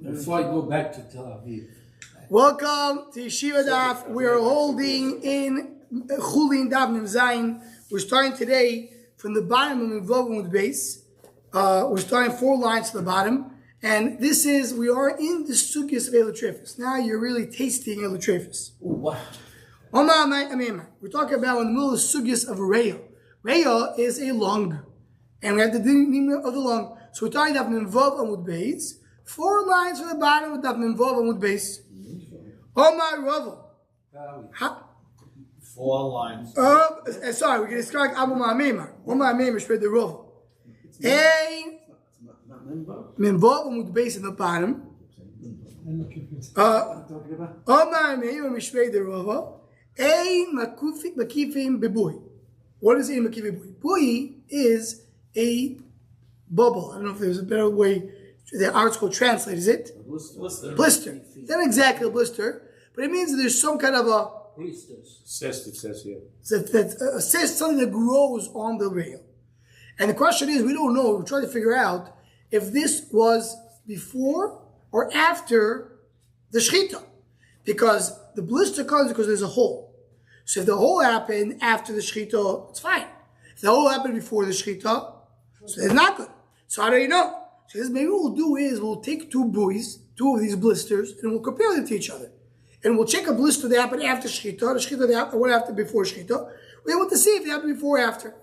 Before I go back to Tel Aviv. Welcome to Yeshiva Daf. We are holding in Chulin Daf Mem Zayin. We're starting today from the bottom of Mivovim with base. We're starting 4 lines to the bottom. And this is, we are in the Sugyas of Elotrefis. Now you're really tasting Elotrefis. Wow. We're talking about in the middle of the Sugyas of Reya. Reya is a lung. And we have the name of the lung. So we're talking about Mivovim with base. 4 lines from the bottom with Mivovim with base. Omar Rava. 4 lines. Sorry, we're going to start Abu Ma'amemar. Omar Ma'amemar spread the Rava. Ein Mivovim with base in the bottom. Omar Ma'amemar spread the Rava. Ein Makifim Bebui. What is Ein Makifim Bebui? Bui is a bubble. I don't know if there's a better way the article translate, is it? Blister. It's not exactly a blister, but it means that there's some kind of a Cyst, it says here. a cyst, something that grows on the rail. And the question is, we don't know. We're trying to figure out if this was before or after the shechita, because the blister comes because there's a hole. So if the hole happened after the shechita, it's fine. If the hole happened before the shechita, so it's not good. So how do you know? So maybe what we'll do is we'll take 2 buoys, 2 of these blisters, and we'll compare them to each other. And we'll check a blister that happened after shechita, the shechita that happened, what happened before shechita. We want to see if it happened before or after.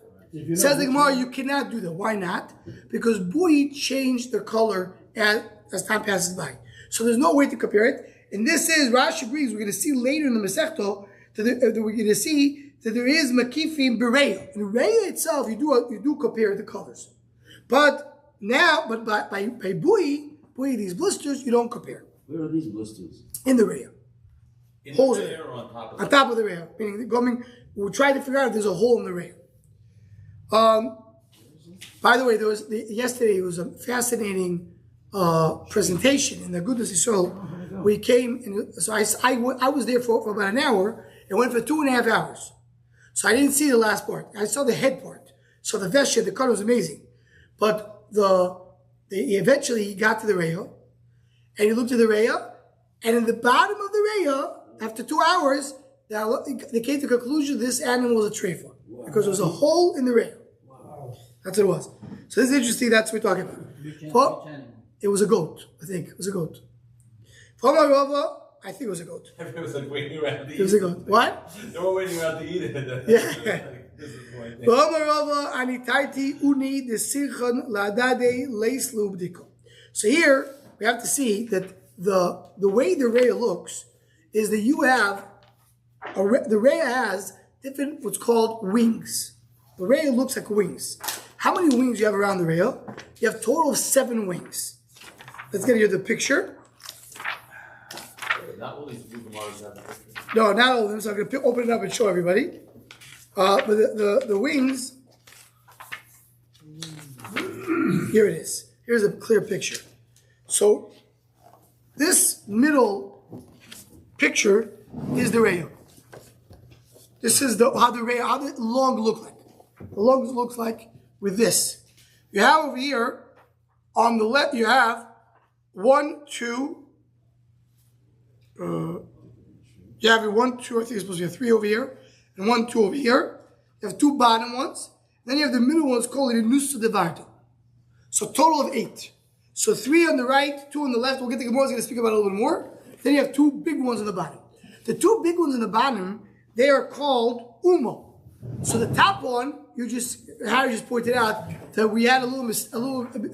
Says the Gemara, you cannot do that. Why not? Because buoy change their color as time passes by. So there's no way to compare it. And this is, Rashi agrees, we're going to see later in the Masechto, that we're going to see that there is makifim bereya. In reya itself, you do compare the colors. But by buoy, these blisters, you don't compare. Where are these blisters? In the reya. Holes in the reya or on top of on top of the reya. Meaning, we'll try to figure out if there's a hole in the reya. By the way, yesterday was a fascinating presentation in the Goodness Yisrael. We came, so I was there for about an hour. It went for 2.5 hours. So I didn't see the last part. I saw the head part. So the vesha, the cut was amazing. But eventually he got to the reya, and he looked at the reya, and in the bottom of the reya, after 2 hours, they came to the conclusion this animal was a treifa. Wow. Because there was a hole in the reya. Wow. That's what it was. So this is interesting, that's what we're talking about. It was a goat, I think. It was a goat. I think it was a goat. Everyone was like waiting around to eat it. It was a goat. What? They were waiting around to eat it. Yeah. So here we have to see that the way the reya looks is that you have the reya has different what's called wings. The reya looks like wings. How many wings do you have around the reya? You have a total of 7 wings. Let's get you the picture. Not all these blue Gemaras have a picture. No, not all of them. So I'm going to open it up and show everybody. But the wings, here it is. Here's a clear picture. So this middle picture is the reya. This is how the lung look like. The lung looks like with this. You have over here on the left. You have 1, 2. You have your 1, 2. I think it's supposed to be a 3 over here. And 1, 2 over here. You have 2 bottom ones. Then you have the middle ones called the Nusa Devarta. So total of 8. So 3 on the right, 2 on the left. We'll get the Gemara is going to speak about it a little bit more. Then you have 2 big ones on the bottom. The 2 big ones on the bottom, they are called Umo. So the top one, Harry just pointed out that we had a little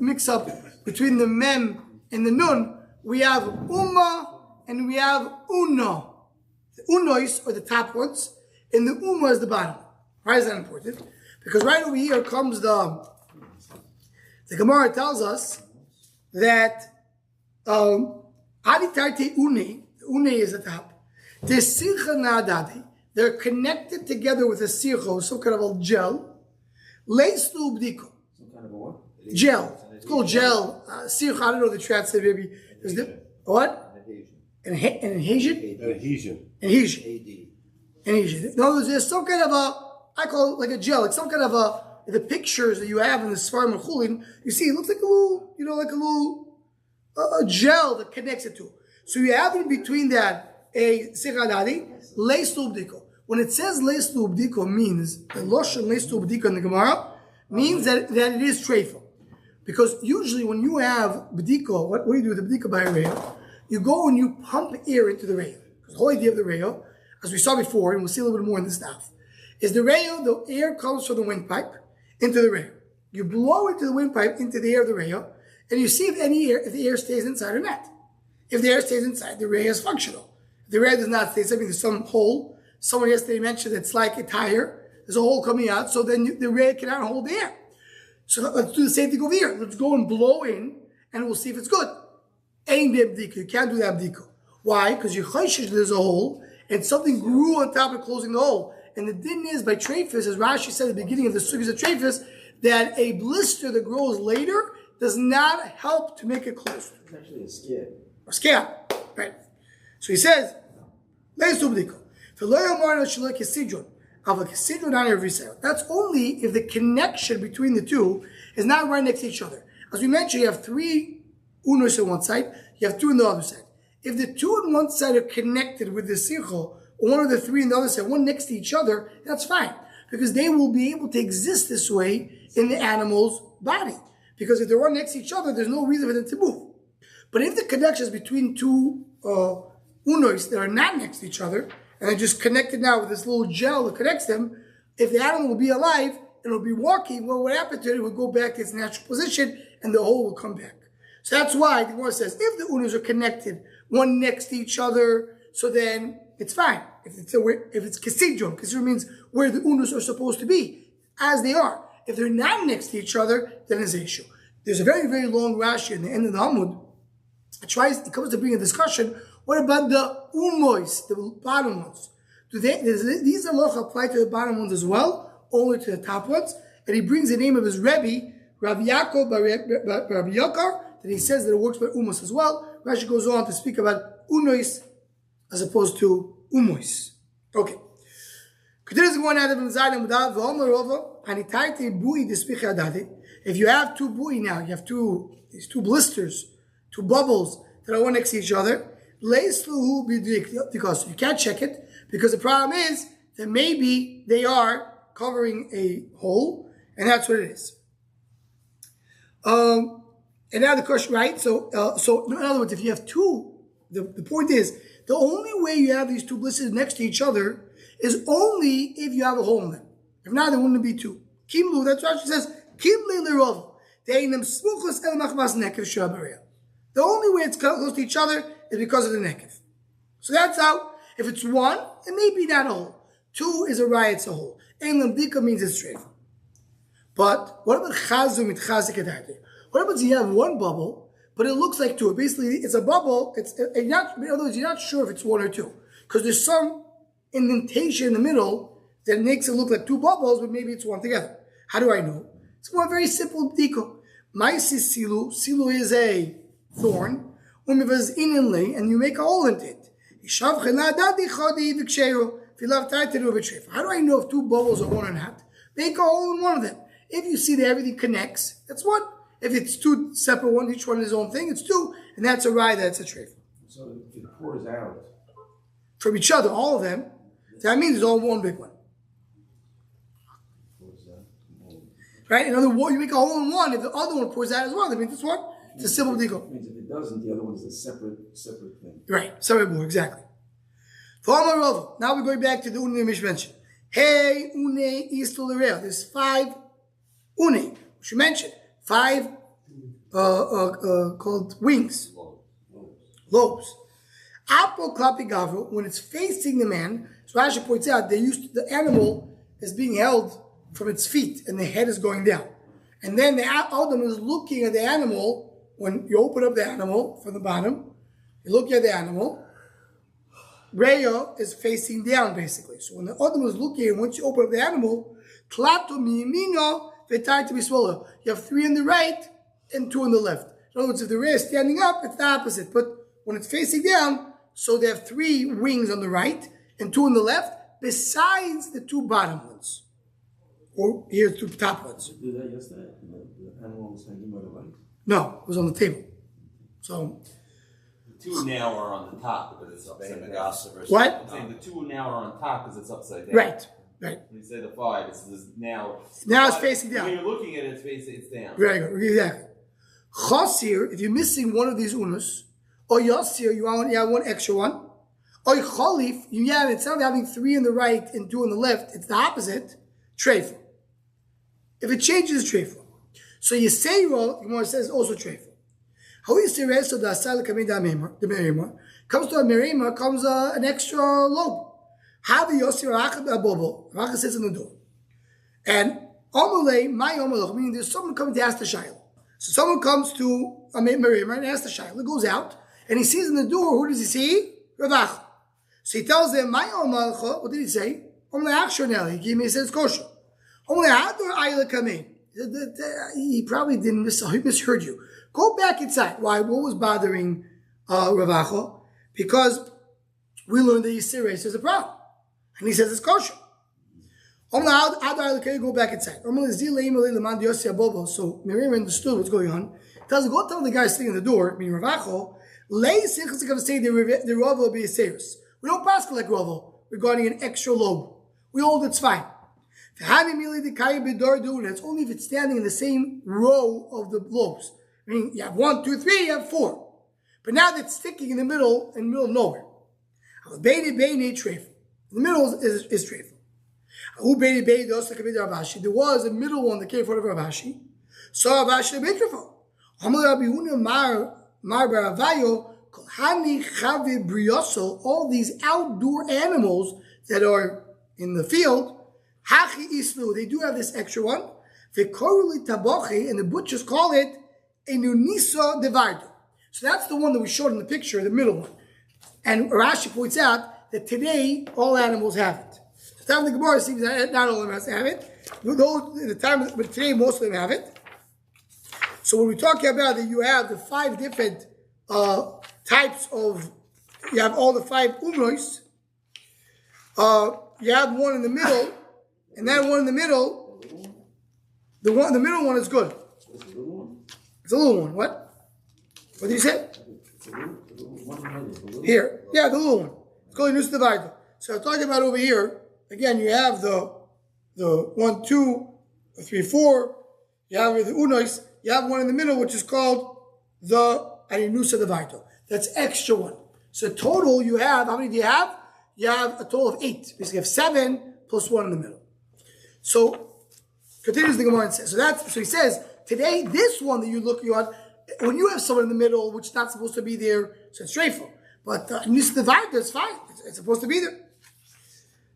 mix up between the Mem and the Nun. We have Umma and we have Uno. The Unois are the top ones. And the Umma is the bottom. Why is that important? Because right over here comes the Gemara tells us that Aditarte Une is the top. The Sircha Nadadi, they're connected together with a sircho, some kind of a gel. Leislu Bdiko. Some kind of a what? Gel. It's called gel. Sircha, I don't know the translate, maybe. What? An adhesion? Adhesion. In other words, there's some kind of I call it like a gel, like some kind of the pictures that you have in the Svarim and Chulin, you see it looks like a little, a gel that connects the two. So you have in between that a sichadadi, leis lubdiko. When it says leis lubdiko means, the loshon leis lubdiko in the Gemara means that it is treifa. Because usually when you have bdiko, what do you do with the bdiko by a rail? You go and you pump air into the rail. The whole idea of the rail, as we saw before, and we'll see a little bit more in this stuff, is the rail, the air comes from the windpipe into the rail. You blow into the windpipe into the air of the rail, and you see if the air stays inside or not. If the air stays inside, the rail is functional. If the rail does not stay, there's some hole. Someone yesterday mentioned it's like a tire. There's a hole coming out, so then the rail cannot hold the air. So let's do the same thing over here. Let's go and blow in, and we'll see if it's good. Ain't bdiko. You can't do that bdiko. Why? Because there's a hole, and something grew on top of closing the hole. And the din is by trephis, as Rashi said at the beginning of the sugis of trephis, that a blister that grows later does not help to make it close. It's actually a scab. A scab, right? So he says, that's only if the connection between the two is not right next to each other. As we mentioned, you have 3 unos on one side, you have 2 on the other side. If the 2 on one side are connected with the sichel, or one of the 3 on the other side, one next to each other, that's fine. Because they will be able to exist this way in the animal's body. Because if they're one next to each other, there's no reason for them to move. But if the connection is between 2 unos that are not next to each other, and they're just connected now with this little gel that connects them, if the animal will be alive and it'll be walking, well, what happened to it? It will go back to its natural position and the hole will come back. So that's why the Gemara says, if the unos are connected, one next to each other, so then it's fine. If it's kesidron, kesidron means where the unos are supposed to be, as they are. If they're not next to each other, then it's an issue. There's a very, very long Rashi in the end of the Hamud. It comes to bring a discussion. What about the umois, the bottom ones? These halacha apply to the bottom ones as well, only to the top ones? And he brings the name of his Rebbe, Rabbi Yaakov Rabbi Yakar, that he says that it works by umos as well. Rashi goes on to speak about unois as opposed to umois. Okay. If you have 2 bui now, you have these 2 blisters, 2 bubbles that are one next to each other, you can't check it because the problem is that maybe they are covering a hole, and that's what it is. And now the question, right? So in other words, if you have 2, the point is the only way you have these 2 blisters next to each other is only if you have a hole in them. If not, there wouldn't be 2. Kimlu, that's why she says, Kimli lirov. The only way it's close to each other is because of the nekev. So that's how, if it's 1, it may be not a hole. 2 is a riot, it's a hole. Ein lamdika means it's straight. But what about chazu mit chazik edarte? What happens if you have 1 bubble, but it looks like 2? Basically, it's a bubble. In other words, you're not sure if it's 1 or 2. Because there's some indentation in the middle that makes it look like 2 bubbles, but maybe it's 1 together. How do I know? It's one very simple bdiko. Maisis silu. Silu is a thorn. And you make a hole in it. How do I know if 2 bubbles are 1 or not? Make a hole in one of them. If you see that everything connects, that's 1. If it's 2 separate ones, each one is his own thing, it's 2. And that's a rye, that's a treif. So it pours out from each other, all of them. That means it's all one big one. Right? In other words, you make a hole in one. If the other one pours out as well, that means it's what? It's a simple bdiko. Means if it doesn't, the other one is a separate thing. Right. Separate more, exactly. Now we're going back to the une Mish mentioned. Hey, une istul real. There's 5 une, which you mentioned. 5 called wings. Lobes. Apple klapi gavru, when it's facing the man, so Rashi points out, the animal is being held from its feet and the head is going down. And then the Adam is looking at the animal. When you open up the animal from the bottom, you look at the animal, Reya is facing down basically. So when the Adam is looking, once you open up the animal, Klato miyimino v'tai to be swallowed. You have 3 on the right and 2 on the left. In other words, if the Reya is standing up, it's the opposite. But when it's facing down, so they have 3 wings on the right and 2 on the left, besides the 2 bottom ones. Or here's 2 top ones. Did you do that yesterday? The animal was hanging by the legs? No, it was on the table. So, The 2 now are on the top because it's upside down. what? I'm saying the 2 now are on top because it's upside down. Right. When you say the 5, it's now. Now it's facing down. When you're looking at it, it's down. Very good. Exactly. Chasir, if you're missing one of these unos, or yasir, you have one extra one, or chalif, you have, instead of having 3 on the right and 2 on the left, it's the opposite, treifel. If it changes, treifel. So Yisrael, the Gemara says, also treifel. How is the rest of the asal kamei da merima? Comes to a merima, comes an extra lobe. How the yosir rachad abobo? Rachad sits in the door. And omole, my omoloch, meaning there's someone coming to ask the shayla. So someone comes to a merima and asks the shayla, goes out, and he sees in the door, who does he see? Ravach. So he tells them, my omoloch, what did he say? Omole achshonel, he gave me, he says kosher. Omole hadur ayla kamei. He probably didn't he misheard you. Go back inside. Why? What was bothering Ravacha? Because we learned that Yisrael is a problem. And he says it's kosher. Go back inside. So Miriam understood what's going on. Tells him, go tell the guy sitting in the door, meaning Ravacha, say the Rav will be a serious. We don't pass like Rav regarding an extra lobe. We hold it's fine. It's only if it's standing in the same row of the lobes. I mean, you have 1, 2, 3, you have 4. But now that's sticking in the middle of nowhere. In the middle is treifel. There was a middle one that came in front of Rav Ashi. So Rav Ashi made treifel. All these outdoor animals that are in the field, they do have this extra one. And the butchers call it a nunisa devardo. So that's the one that we showed in the picture, the middle one. And Rashi points out that today all animals have it. The time of the Gemara seems that not all of them have it. But today most of them have it. So when we're talking about that, you have the 5 different types of. You have all the 5 umrois. You have one in the middle, and that one in the middle. The middle one is good. It's a little one. What? What did you say? Here. Yeah, the little one. It's called Nus Divider. So I'm talking about over here. Again, you have the 1, 2, 3, 4. You have the Unois. You have one in the middle, which is called the Nusa Divider. That's extra one. So total you have, how many do you have? You have a total of 8. Basically you have 7 plus 1 in the middle. So continues the Gemara and says. So he says, today, this one that you're looking at, when you have someone in the middle, which is not supposed to be there, so it's straightforward. But Nus Divider is fine. It's supposed to be there.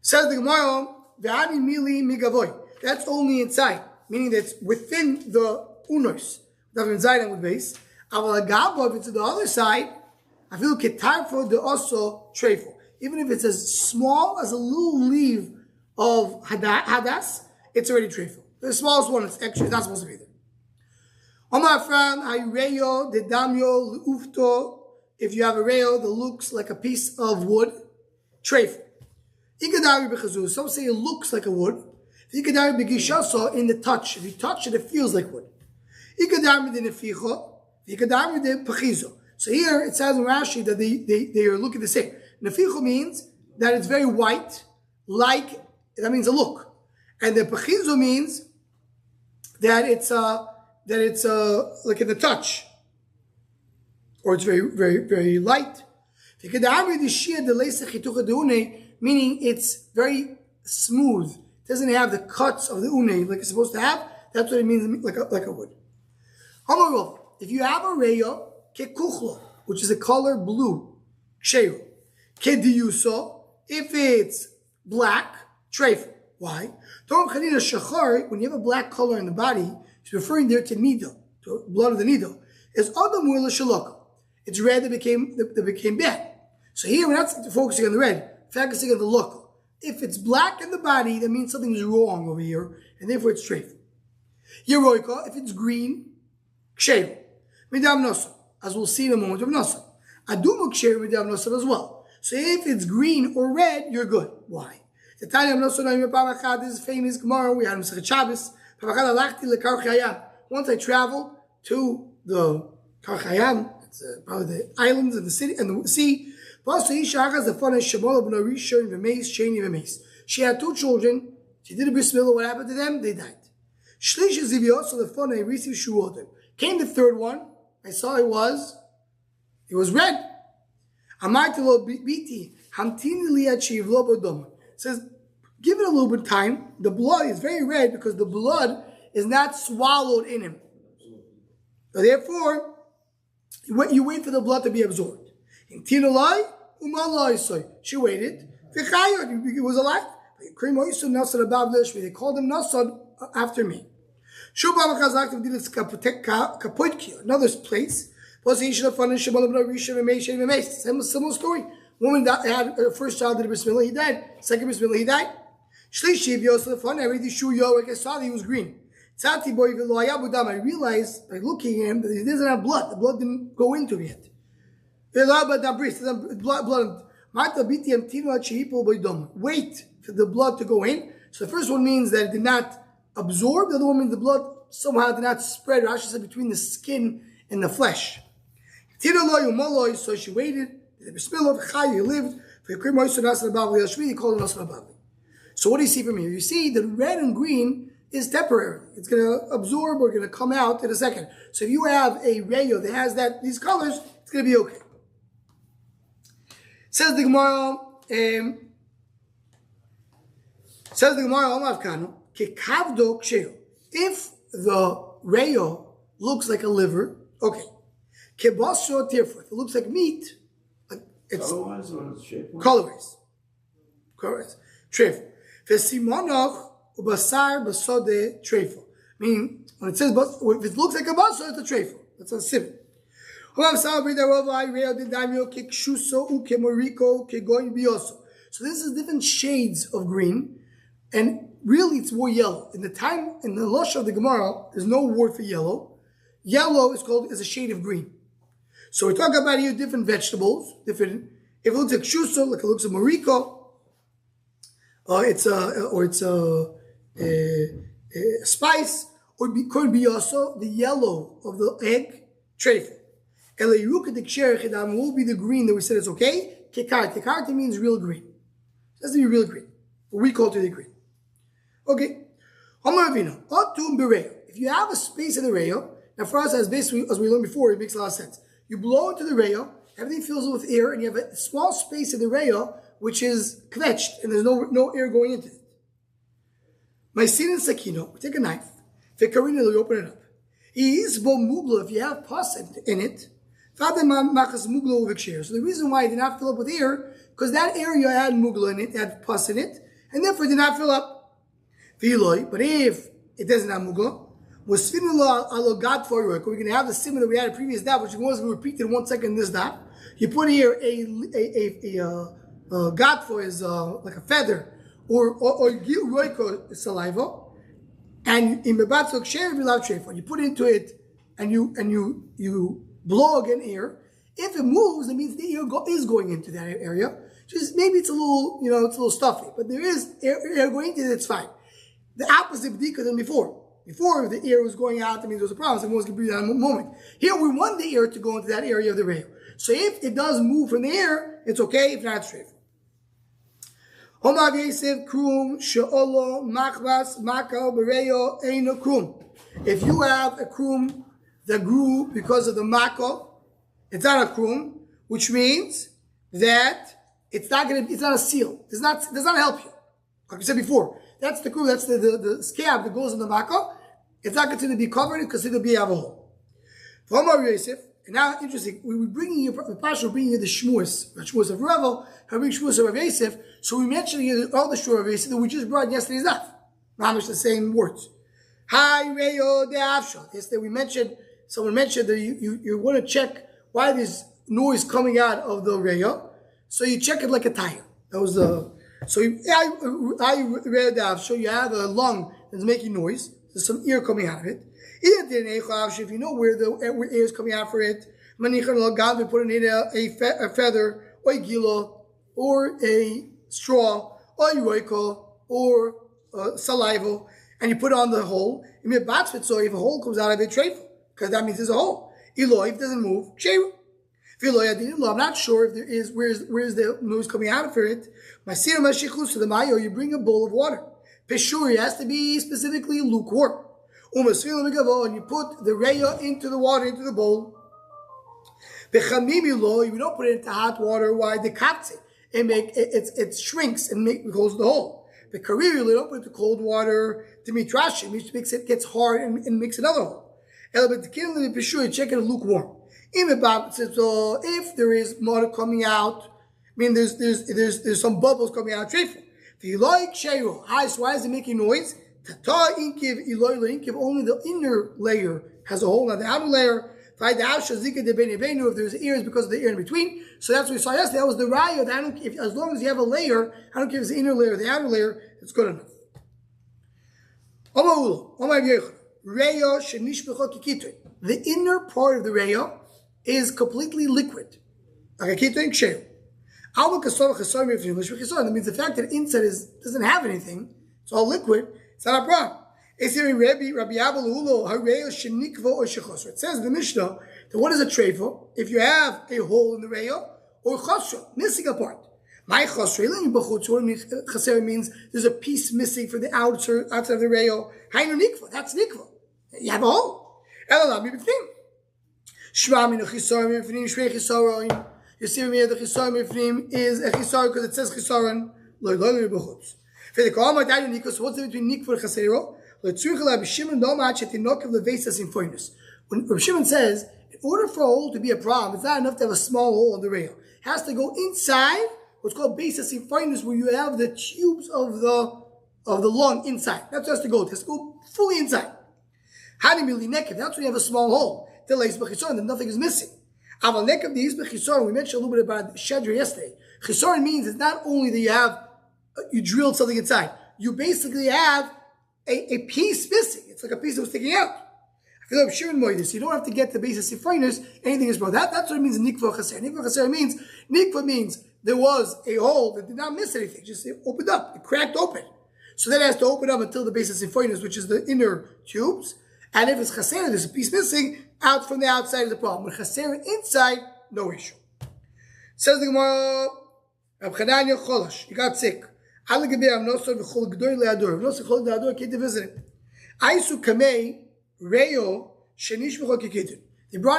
Says the Gemara, Ve'ani mili migavoy. That's only inside, meaning that's within the unos. That's inside and with base. Aval agabo, if it's to the other side, I feel ketarfo de also treifo. Even if it's as small as a little leaf of hadas, it's already treifo. The smallest one is extra, it's not supposed to be there. Omar Fran, Hayreyo, de Damyo, Ufto, if you have a rail that looks like a piece of wood, treifo. Ikadari b'chazuz, some say it looks like a wood. Ikadari b'gishaso, in the touch. If you touch it, it feels like wood. Ikadari b'neficho, ikadari b'pechizo. So here it says in Rashi that they are looking the same. Neficho means that it's very white, like, that means a look. And the pechizo means that it's like in the touch. Or it's very, very, very light. Meaning it's very smooth. It doesn't have the cuts of the une like it's supposed to have. That's what it means, like a wood. If you have a reyo, kekuchlo, which is a color blue, ksheru. Kediyuso, if it's black, treif. Why? When you have a black color in the body, it's referring there to needle, to blood of the needle. It's adamur l'shaloko. It's red that became bad. So here we're not focusing on the red, focusing on the look. If it's black in the body, that means something's wrong over here, and therefore it's treif. Yeroika, if it's green, ksheru. Midam nosa, as we'll see in a moment of nosa. Adumu ksheru midam nosa as well. So if it's green or red, you're good. Why? The time of nosa, this is famous Gemara. We had him say Shabbos. Once I traveled to the Kar Chayam, It's probably the islands and the city and the sea. She had two children. She did a bris milah. What happened to them? They died. Came the third one. I saw it was red. Says, give it a little bit of time. The blood is very red because the blood is not swallowed in him. So therefore, you wait for the blood to be absorbed. She waited. He was alive. They called him Nasad after me. Another place. Similar story. Woman that had her first child did a bris milah, he died. Second bris milah, he died. Shlishi Yosef every shu I saw that he was green. I realized by looking at him that he doesn't have blood. The blood didn't go into him yet. Blood. Wait for the blood to go in. So the first one means that it did not absorb. The other one means the blood somehow did not spread. Rashi said between the skin and the flesh. So she waited. He lived. He called him Nasr Abavli. So what do you see from here? You see that red and green is temporary. It's going to absorb or going to come out in a second. So if you have a rayo that has these colors, it's going to be okay. Says the Gemara, if the rayo looks like a liver, okay. If it looks like meat, it's Otherwise, or it's shape? colorways. Treif. V'simonach ubasar basode treifo. Meaning, when it says, if it looks like a basar, it's a treifo. That's a simon. So this is different shades of green, and really it's more yellow. In the lush of the Gemara, there's no word for yellow. Yellow is a shade of green. So we're talking about here different vegetables, if it looks like shuso, like it looks like mariko, it's a spice, or could be also the yellow of the egg, treif. Will be the green that we said it's okay. Kekarti means real green. It has to be real green. What we call today green. Okay. If you have a space in the rayo, now for us, as we learned before, it makes a lot of sense. You blow into the rayo, everything fills it with air, and you have a small space in the rayo which is kvetched, and there's no air going into it. My sin and sakino, we take a knife, fikarina, we open it up. If you have pus in it, so the reason why it did not fill up with air, because that area had mugla in it, had pus in it, and therefore it did not fill up. But if it doesn't have mugla, we're going to have the simon that we had in the previous daf, which was going to repeat in 1 second in this daf. You put here a gadfor is like a feather, or roiko saliva, and in mebatzok sher bilav treifon, you put into it, and you blow again air. If it moves, that means the air is going into that area. Just maybe it's a little, it's a little stuffy, but there is air going into it. It's fine. The opposite b'dika than before. Before, if the air was going out, that means there was a problem. Someone was going to breathe out in a moment. Here, we want the air to go into that area of the rail. So if it does move from the air, it's okay. If not, it's straight. If you have a krum that grew because of the mako, it's not a krum, which means that it's not a seal. Does not help you. Like we said before, that's the krum, that's the scab that goes in the mako. It's not considered to be covered, it's considered to be a hole. And now, interesting, we were bringing you, the Pasha was bringing you the shmuz of Revel, having shmuz of Rav Yosef. So we mentioned here all the shmuz of Rav Yosef that we just brought yesterday's daf. Mamish the same words. Hi, Reyo de Avshah. Yesterday someone mentioned that you want to check why there's noise coming out of the Reyo. So you check it like a tire. That was the, so I Reyo de Avshah, you have a lung that's making noise. There's some air coming out of it. If you know where the air is coming out for it, we put in a feather, or a gilo, or a straw, or a roiko, or saliva, and you put it on the hole. So if a hole comes out of it, treifel, because that means there's a hole. If it doesn't move, sheira. I'm not sure if there is where's the noise coming out for it. So the mayo, you bring a bowl of water. Peshuri has to be specifically lukewarm. And you put the reya into the water, into the bowl. You don't put it into hot water. Why? The katse. It shrinks and closes the hole. The kariri, you don't put it into cold water to meet rashi, which makes it gets hard and makes another hole. Check it lukewarm. So if there is water coming out, I mean there's some bubbles coming out. If you like sheyu, so why is it making noise? Only the inner layer has a hole, not the outer layer. If there's ears because of the ear in between, so that's what we saw yesterday. That was the raya. As long as you have a layer, I don't care if it's the inner layer or the outer layer, it's good enough. The inner part of the reya is completely liquid. That means the fact that inside doesn't have anything, it's all liquid, it's not a problem. It says in the Mishnah that what is a treifa? If you have a hole in the reya or chasra, missing a part. My chasra means there's a piece missing for the outside of the reya. That's nikva. You have a hole. You see me the chisaron is a chisaron because it says chisaron. So what's the between nikva and chasero? When Rabbi Shimon says, in order for a hole to be a problem, it's not enough to have a small hole in the rail. It has to go inside what's called basis infinus, where you have the tubes of the lung inside. That's what has to go. It has to go fully inside. That's when you have a small hole. Then nothing is missing. We mentioned a little bit about Shedra yesterday. Chisaron means it's not only that you drilled something inside. You basically have a piece missing. It's like a piece that was sticking out. You don't have to get the basis of fineness. Anything is wrong. That's what it means. Nikva chaser. Nikva chaser means there was a hole that did not miss anything. Just it opened up. It cracked open. So then it has to open up until the basis of fineness, which is the inner tubes. And if it's chaser, there's a piece missing out from the outside of the problem. When chaser inside, no issue. Says the Gemara, Rab Chananya Cholash. You got sick. They brought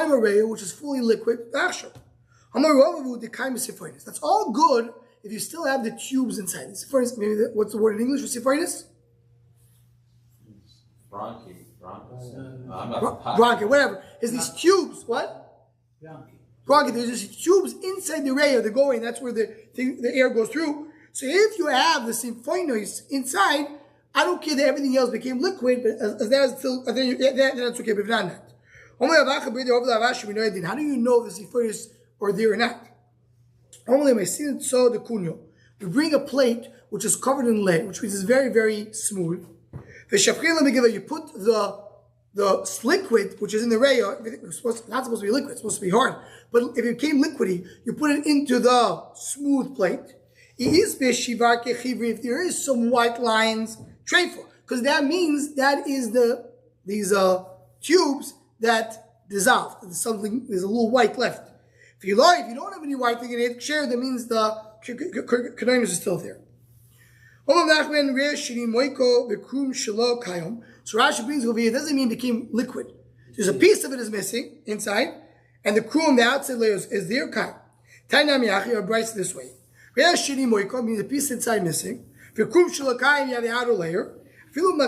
him a reyo which is fully liquid. That's all good if you still have the tubes inside. Maybe what's the word in English for siphonis? Bronchi, whatever. Is these tubes, what? Bronchi. There's these tubes inside the reyo. They're going. That's where the air goes through. So if you have the symphonos inside, I don't care that everything else became liquid, but as that is still, I think that's okay, but not that. How do you know if the symphonos are there or not? You bring a plate which is covered in lead, which means it's very, very smooth. You put the liquid, which is in the reya, it's not supposed to be liquid, it's supposed to be hard. But if it became liquidy, you put it into the smooth plate. If there is some white lines, treifa, because that means that is these tubes that dissolved. There's a little white left. If you don't have any white thing in it, share, that means the kedonus is still there. So Rashi brings over here, it doesn't mean it became liquid. There's a piece of it is missing inside, and the krum, the outside layer, is there. Tainam Yachi, or Bryce this way. Means the piece inside missing. You have the outer layer. Even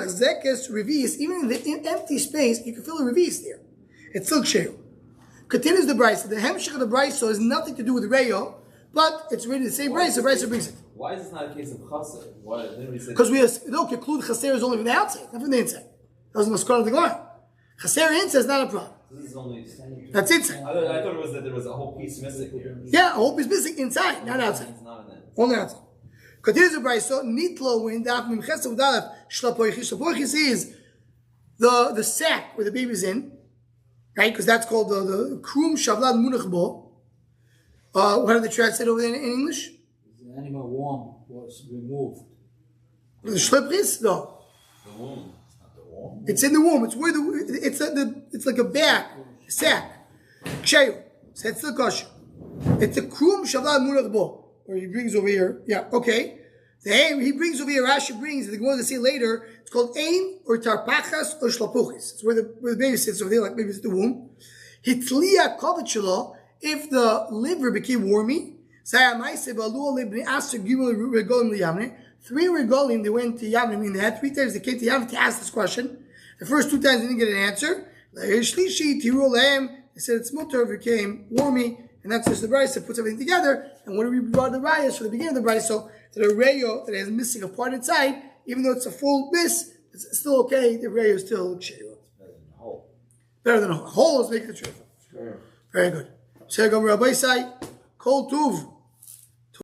in the empty space, you can fill a revis there. It's still ksheru. Continues the brisa. The hemshich of the brisa has nothing to do with reyo, but it's really the same brisa. The brisa brings it. Why is this not a case of chaser? Because we don't conclude chaser is only from the outside, not from the inside. Doesn't maskar of the Gemara. Chaser inside is not a problem. This is only. That's inside. I thought it was that there was a whole piece missing here. Yeah, a whole piece missing inside, not outside. It's not an end. Only outside. Continues the brisa. Nitlo when daf mimches of dalaf shlapoichis. Shlapoichis is the sack where the baby's in, right? Because that's called the krum shavlad munach bo. What did the translate over there in English? The animal worm was removed. The shlipris? No. The womb. It's not the womb. It's in the womb. It's where it's like a bag, a sack. Ksheyu. So it's still kosher. It's a krum shavla murach bo, where he brings over here. Yeah, okay. He brings over here. Rashi brings. The Gemara to see later. It's called aim or tarpachas or shlapuchis. It's where the baby sits over there, like maybe it's the womb. Hitliya kovachelo. If the liver became wormy, 3 regalim they went to Yavnim in that. 3 times they came to Yavnim to ask this question. The first 2 times they didn't get an answer. They said it's mutter, became wormy, and that's just the rice that puts everything together. And when we brought the rice for the beginning of the rice, so the rayo that is missing a part inside, even though it's a full miss, it's still okay. The rayo is still shayla. Better than a whole. Whole is making the truth. Sure. Very good. So Rabbi Say, Kol Tuv.